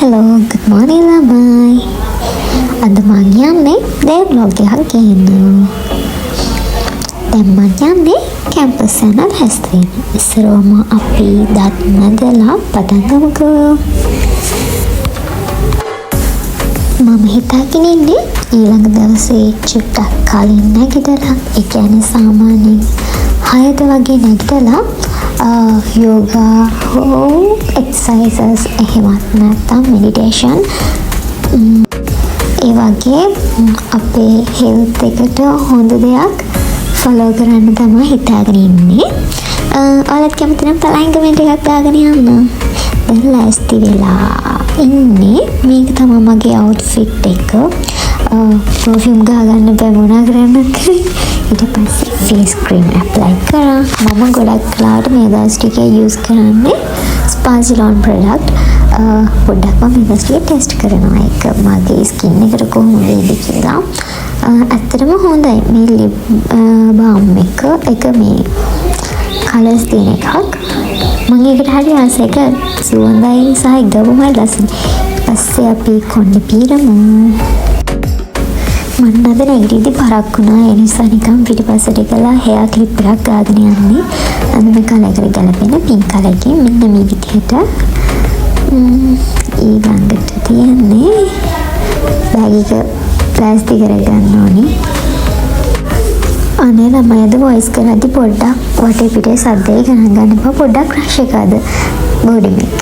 hello, good morning lamai. අද මං යන්නේ day vlog එකක් ගේන්න. දැන් මං යන්නේ campus යන හැස්තෙන්න. ඉස්සරවම අපි දත් නැදලා පටන් ගමුකෝ. මම හිතාගෙන ඉන්නේ ඊළඟ දවසේ චුට්ටක් කලින් නැගිටලා, ඒ කියන්නේ සාමාන්‍යයෙන් 6ට වගේ නැගිටලා yoga home exercises එහෙමත් නැත්නම් meditation ඒ වගේ අපේ health එකට හොඳ දෙයක් follow කරන්න තමයි හිතාගෙන ඉන්නේ. ඔයාලත් කැමති නම් පලයින් කමෙන්ට් එකක් දාගෙන යන්න. දැන් ලෑස්ති වෙලා ඉන්නේ. මේක තමයි මගේ outfit එක. perfume ගාගන්න බෑ මොනා කරන්නද ඊට පස්සේ face cream apply කරා. මම ගොඩක් කලාවට මේ දවස් ටිකේ use කරන්නේ Spa-Zilon product. පොඩ්ඩක් මම මේ දවස් ටිකේ test කරනවා ඒක මගේ skin එකට කොහොම වේද කියලා. ඇත්තටම හොඳයි මේ lip balm එක මේ colours තියෙන එකක්. මම ඒකට හරි ආසයි. ඒක සුවඳයි සහ ගවම ලස්සනයි. පස්සේ අපි කොණ්ඩේ පීරමු. මම අද නැගිටිද්දි පරක් වුණා. ඒ නිසා නිකන් පිටිපස්සට ගලා hair clip එකක් ගාගෙන යන්නේ. අද මේ කලර් එකට ගැලපෙන pink කලර් එකකින් මෙන්න මේ විදිහට ඊළඟට තියන්නේ බෑග් එක ප්ලාස්ටික් කරගන්න ඕනේ. අනේ ළමයි අද වොයිස් කරද්දි පොඩ්ඩක් වටේ පිටේ සද්දේ ගණන් ගන්න එපා. පොඩ්ඩක් රෂ් එකද බෝඩි මේක.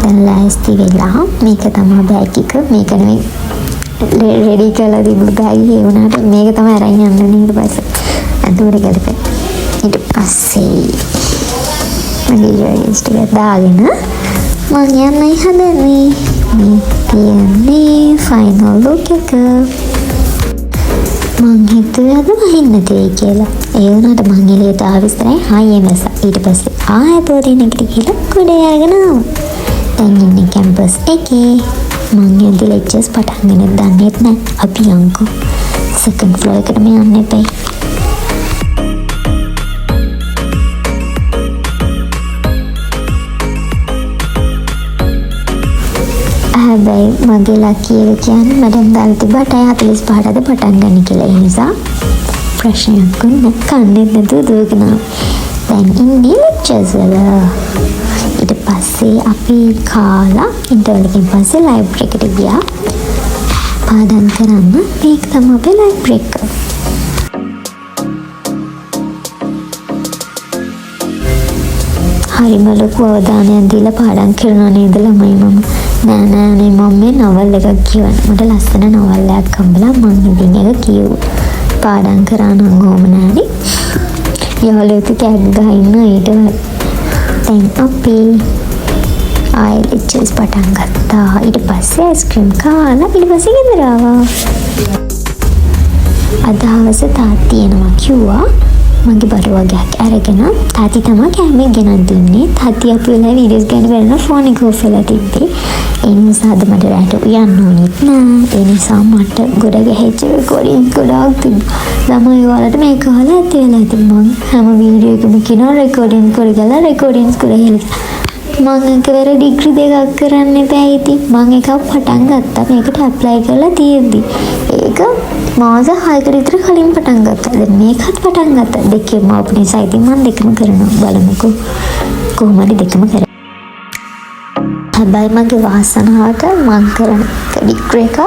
දැන් ලෑස්ති වෙලා මේක තමයි බෑග් එක. මේක නෙවෙයි රෙඩි කරලා තිබුණු බෑග් එක වුණාට මේක තමයි අරන් යන්න ඊට පස්සේ අඳුරේ ගලපේ. ඊට පස්සේ මගේ ජොයිස් ටික දාගෙන මම යන්නයි හදන්නේ. මේ තියන්නේ ෆයිනල් ලුක් එක. මං හිතුවේ අද වහින්න දෙයි කියලා. ඒ වුණාට මං එළියට ආව විතරයි ආයෙ මැස. ඊට පස්සේ ආයෙ පොඩි එකට ගිහලා කුඩේ අරගෙන ආවා. දැන් ඉන්නේ කැම්පස් එකේ. මං යද්දි ලෙක්චර්ස් පටන් ගන්න දන්නේත් නැහැ. අපි යන්කෝ. සෙකන්ඩ් ෆ්ලෝර් එකටම යන්න එපයි. හැබැයි මගේ ලකි එක කියන්නේ මඩම් දාලා තිබ්බට 45ට පටන් ගන්න කියලා. ඒ නිසා ප්‍රශ්නයක් නැහැ. කන්නේ නැතුව දුවගෙන දැන් ඉන්නේ ලෙක්චර්ස් වල. ඊට පස්සේ අපි කාලා ඉන්ටර්වල් එකකින් පස්සේ ලයිබ්‍රරි එකට ගියා. පාඩම් කරන්න. මේක තමයි අපේ ලයිබ්‍රරි එක. හරිම ලොකු අවධානයක් දීලා පාඩම් කරනවා නේද ළමයි මම. නෑ මම මේ නවල් එකක් කියවන. මට ලස්සන නවල් එකක් හම්බලා මම ඉතින් ඒක කිව්වා. පාඩම් කරා නම් ඕම නෑනේ. යහලෙත් කැක් ගහින්න ඊට දැන් අපි ආයෙ ලෙක්චර්ස් පටන් ගත්තා. ඊට පස්සේ අයිස්ක්‍රීම් කාලා ඊට පස්සේ ගෙදර ආවා. අද හවස තාත්ති එනවා කිව්වා. මගේ බඩ වගේක් අරගෙන තාත්ති තමයි කැමේ ගෙනත් දුන්නේ. තාත්ති අපි වෙලාව වීඩියෝස් ගන්න බැලන ෆෝන් එක ඔෆ් වෙලා තිබ්බේ. ඒ නිසා අද මට රැට උයන්න ඕනෙත් නෑ. ඒ නිසා මට ගොඩ ගැහිච්ච රෙකෝඩින් ගොඩාක් තිබ්බා. ළමයි ඔයාලට මේක අහලා ඇති වෙලා ඉතින් මම හැම වීඩියෝ එකම කියනවා රෙකෝඩින් කරගලා රෙකෝඩින්ස් කරලා මම එකවර ඩිග්‍රී දෙකක් කරන්න බෑ. ඉතින් මම එකක් පටන් ගත්තා. මේකට ඇප්ලයි කරලා තියෙද්දි ඒක මාස 6කට විතර කලින් පටන් ගත්තා. දැන් මේකත් පටන් ගත්තා. දෙකම ඔප් නිසා ඉතින් මම දෙකම කරනවා. බලමුකෝ කොහොමද දෙකම කරන්නේ. හැබැයි මගේ වාසනාවට මම කරන ඩිග්‍රී එක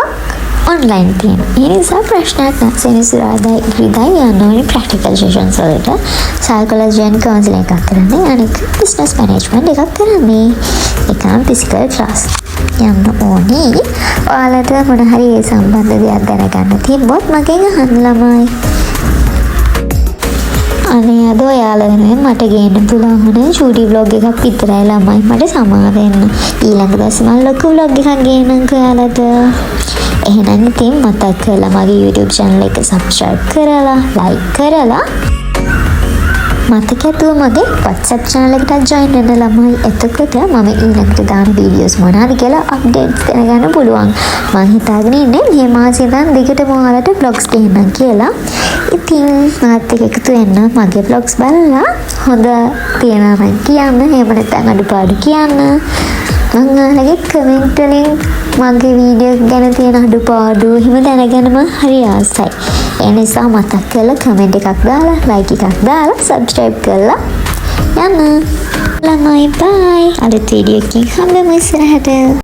ඔන්ලයින් තියෙනවා. ඒ නිසා ප්‍රශ්නයක් නැහැ. සෙනසුරාදා ඉරිදා යන්න ඕනේ ප්‍රැක්ටිකල් සෙෂන්ස් වලට. සයිකොලොජි and කවුන්සලින් එකක් කරන්නේ. අනික බිස්නස් මැනේජ්මන්ට් එකක් කරන්නේ. ඒක නම් ෆිසිකල් ක්ලාස් යන්න ඕනේ. ඔයාලට මොන හරි ඒ සම්බන්ධ දෙයක් දැනගන්න තිබ්බොත් මගෙන් අහන්න ළමයි. අනේ අද ඔයාලා වෙනුවෙන් මට ගේන්න පුළුවන් වුණේ චූටි vlog එකක් විතරයි ළමයි. මට සමාව වෙන්න. ඊළඟ දවසේ මම ලොකු vlog එකක් ගේන්නම්කෝ ඔයාලට. එහෙනම් ඉතින් මතක් කරලා මගේ YouTube channel එක subscribe කරලා like කරලා මතක ඇතුව මගේ WhatsApp channel එකට join වෙන්න ළමයි. එතකොට මම ඊළඟට දාන videos මොනවාද කියලා updates දැනගන්න පුළුවන්. මම හිතාගෙන ඉන්නේ මේ මාසෙ ඉඳන් දිගටම ඔයාලට vlogs දෙන්නම් කියලා. ඉතින් මාත් එක්ක එකතු වෙන්න මගේ vlogs බලලා හොඳ තියනවා නම් කියන්න. එහෙම නැත්නම් අඩුපාඩු කියන්න. මම ඔයාලගේ කමෙන්ට් වලින් මගේ වීඩියෝ ගැන තියෙන අඩුපාඩු හිම දැනගන්නම හරි ආසයි. ඒ නිසා මතක් කරලා කමෙන්ට් එකක් දාලා, ලයික් එකක් දාලා, සබ්ස්ක්‍රයිබ් කරලා යන්න. ළමයි බයි. අලුත් වීඩියෝ එකකින් හම්බෙමු ඉස්සරහට.